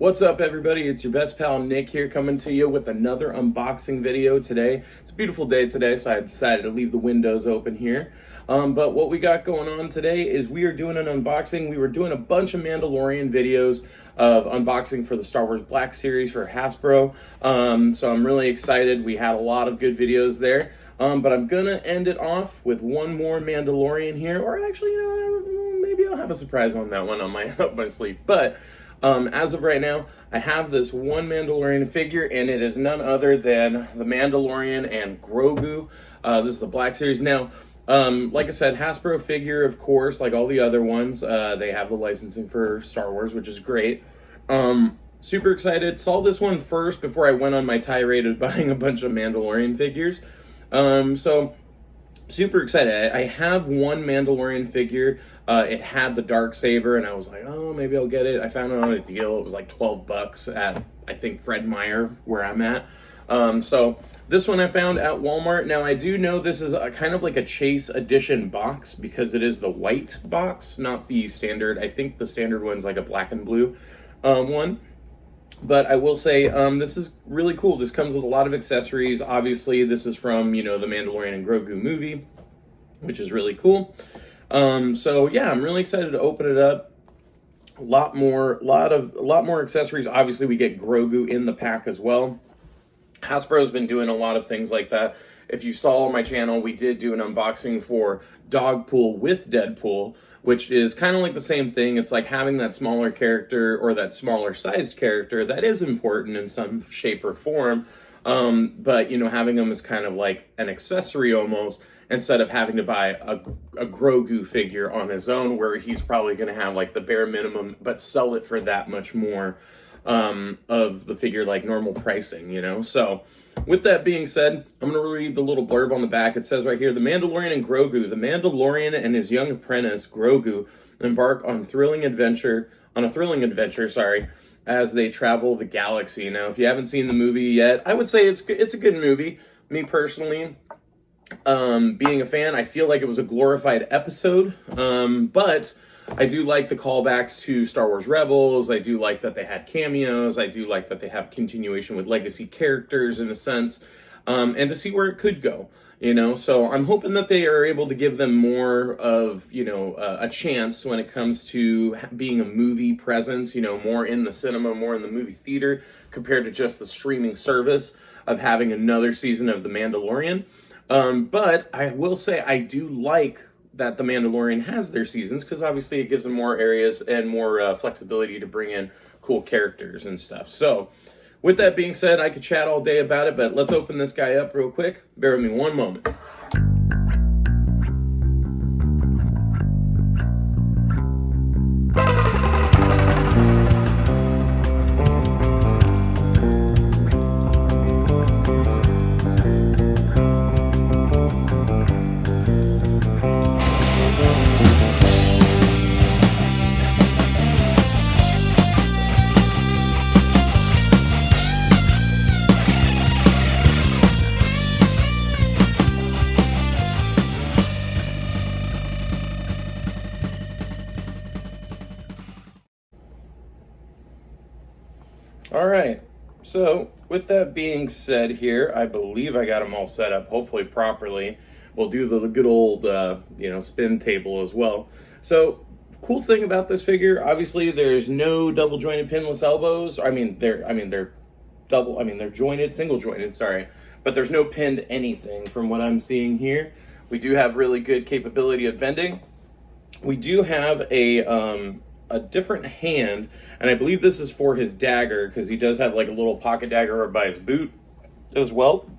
What's up, everybody? It's your best pal Nick here, coming to you with another unboxing video today. It's a beautiful day today, so I decided to leave the windows open here. But what we got going on today is we are doing an unboxing. We were doing a bunch of Mandalorian videos of unboxing for the Star Wars Black Series for Hasbro. So I'm really excited. We had a lot of good videos there. But I'm gonna end it off with one more Mandalorian here, or actually, maybe I'll have a surprise on that one on my up my sleeve. But as of right now, I have this one Mandalorian figure, and it is none other than the Mandalorian and Grogu. This is the Black Series. Now, like I said, Hasbro figure, of course, like all the other ones, they have the licensing for Star Wars, which is great. Super excited. Saw this one first before I went on my tirade of buying a bunch of Mandalorian figures. So super excited. I have one Mandalorian figure. It had the Darksaber, and I was like, oh, maybe I'll get it. I found it on a deal. It was like $12 at, I think, Fred Meyer, where I'm at. So this one I found at Walmart. Now, I do know this is kind of like a Chase Edition box because it is the white box, not the standard. I think the standard one's like a black and blue one. But I will say, this is really cool. This comes with a lot of accessories. Obviously, this is from, the Mandalorian and Grogu movie, which is really cool. So yeah, I'm really excited to open it up. A lot more accessories. Obviously, we get Grogu in the pack as well. Hasbro's been doing a lot of things like that. If you saw on my channel, we did do an unboxing for Dogpool with Deadpool, which is kind of like the same thing. It's like having that smaller character or that smaller sized character that is important in some shape or form. But, having them as kind of like an accessory almost, instead of having to buy a Grogu figure on his own, where he's probably going to have like the bare minimum, but sell it for that much more of the figure, like normal pricing, So with that being said, I'm going to read the little blurb on the back. It says right here, the Mandalorian and Grogu. The Mandalorian and his young apprentice, Grogu, embark on a thrilling adventure, as they travel the galaxy. Now, if you haven't seen the movie yet, I would say it's a good movie. Me personally, being a fan, I feel like it was a glorified episode, but I do like the callbacks to Star Wars Rebels. I do like that they had cameos. I do like that they have continuation with legacy characters in a sense, and to see where it could go, So I'm hoping that they are able to give them more of, a chance when it comes to being a movie presence, more in the cinema, more in the movie theater, compared to just the streaming service of having another season of The Mandalorian. But I will say I do like that The Mandalorian has their seasons, because obviously it gives them more areas and more flexibility to bring in cool characters and stuff. So with that being said, I could chat all day about it, but let's open this guy up real quick. Bear with me one moment. All right, so with that being said here, I believe I got them all set up, hopefully properly. We'll do the good old, spin table as well. So, cool thing about this figure, obviously there's no double jointed pinless elbows. They're jointed, single jointed, sorry. But there's no pinned anything from what I'm seeing here. We do have really good capability of bending. We do have a different hand, and I believe this is for his dagger, because he does have like a little pocket dagger by his boot as well.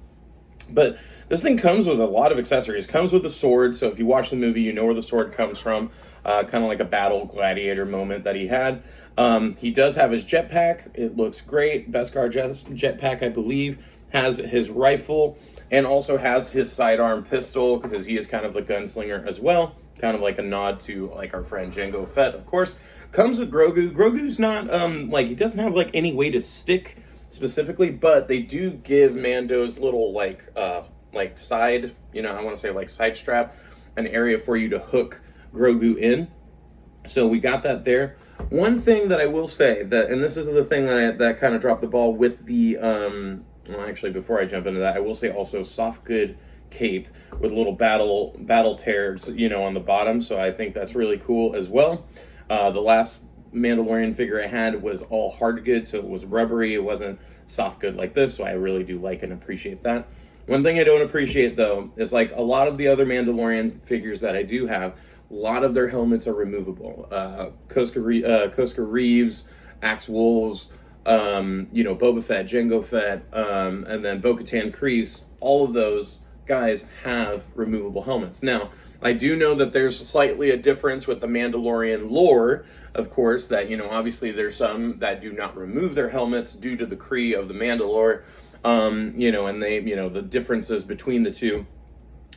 But this thing comes with a lot of accessories. It comes with a sword, so if you watch the movie, you know where the sword comes from. Kind of like a battle gladiator moment that he had. He does have his jetpack. It looks great. Beskar jetpack, I believe, has his rifle and also has his sidearm pistol, because he is kind of a gunslinger as well. Kind of like a nod to like our friend Jango Fett, of course. Comes with Grogu. Grogu's not he doesn't have like any way to stick specifically, but they do give Mando's little side, I want to say like side strap, an area for you to hook Grogu in. So we got that there. One thing that I will say that, and this is the thing that kind of dropped the ball with the, well, actually, before I jump into that, I will say also soft good cape with little battle tears, on the bottom. So I think that's really cool as well. The last Mandalorian figure I had was all hard good, so it was rubbery. It wasn't soft good like this. So I really do like and appreciate that. One thing I don't appreciate though is like a lot of the other Mandalorian figures that I do have. A lot of their helmets are removable. Koska Reeves, Axe Wolves, Boba Fett, Jango Fett, and then Bo-Katan Kryze. All of those guys have removable helmets. Now, I do know that there's slightly a difference with the Mandalorian lore, of course, that, obviously there's some that do not remove their helmets due to the Kree of the Mandalore, and they, the differences between the two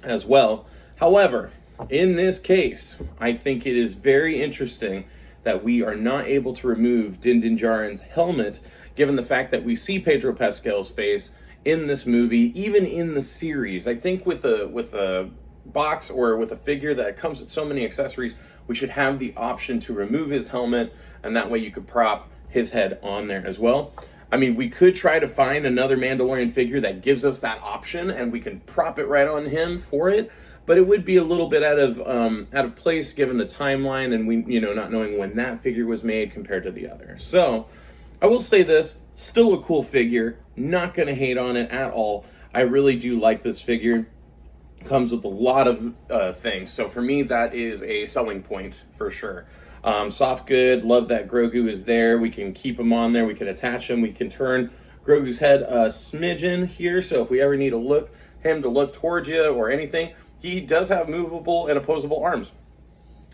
as well. However, in this case, I think it is very interesting that we are not able to remove Din Djarin's helmet, given the fact that we see Pedro Pascal's face in this movie, even in the series. I think with a box or with a figure that comes with so many accessories, we should have the option to remove his helmet, and that way you could prop his head on there as well. I mean, we could try to find another Mandalorian figure that gives us that option, and we can prop it right on him for it. But it would be a little bit out of place given the timeline, and we, not knowing when that figure was made compared to the other. So, I will say this: still a cool figure. Not gonna hate on it at all. I really do like this figure. Comes with a lot of things. So for me, that is a selling point for sure. Soft good. Love that Grogu is there. We can keep him on there. We can attach him. We can turn Grogu's head a smidgen here. So if we ever need him to look towards you or anything. He does have movable and opposable arms.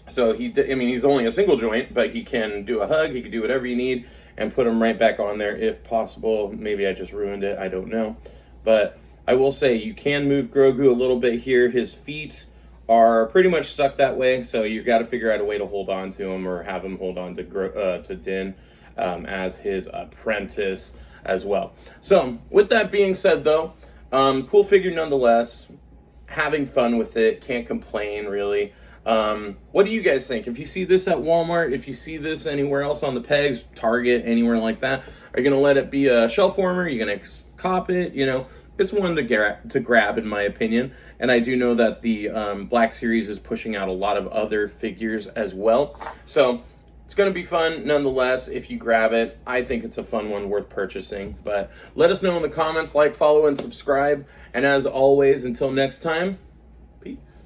So he's only a single joint, but he can do a hug, he can do whatever you need, and put him right back on there if possible. Maybe I just ruined it, I don't know. But I will say, you can move Grogu a little bit here. His feet are pretty much stuck that way, so you've got to figure out a way to hold on to him or have him hold on to Din as his apprentice as well. So, with that being said though, cool figure nonetheless. Having fun with it, can't complain really. What do you guys think? If you see this at Walmart, if you see this anywhere else on the pegs, Target, anywhere like that, are you gonna let it be a shelf warmer? Are you gonna cop it? It's one to grab in my opinion. And I do know that the Black Series is pushing out a lot of other figures as well. So it's going to be fun nonetheless if you grab it. I think it's a fun one worth purchasing. But let us know in the comments, like, follow, and subscribe. And as always, until next time, peace.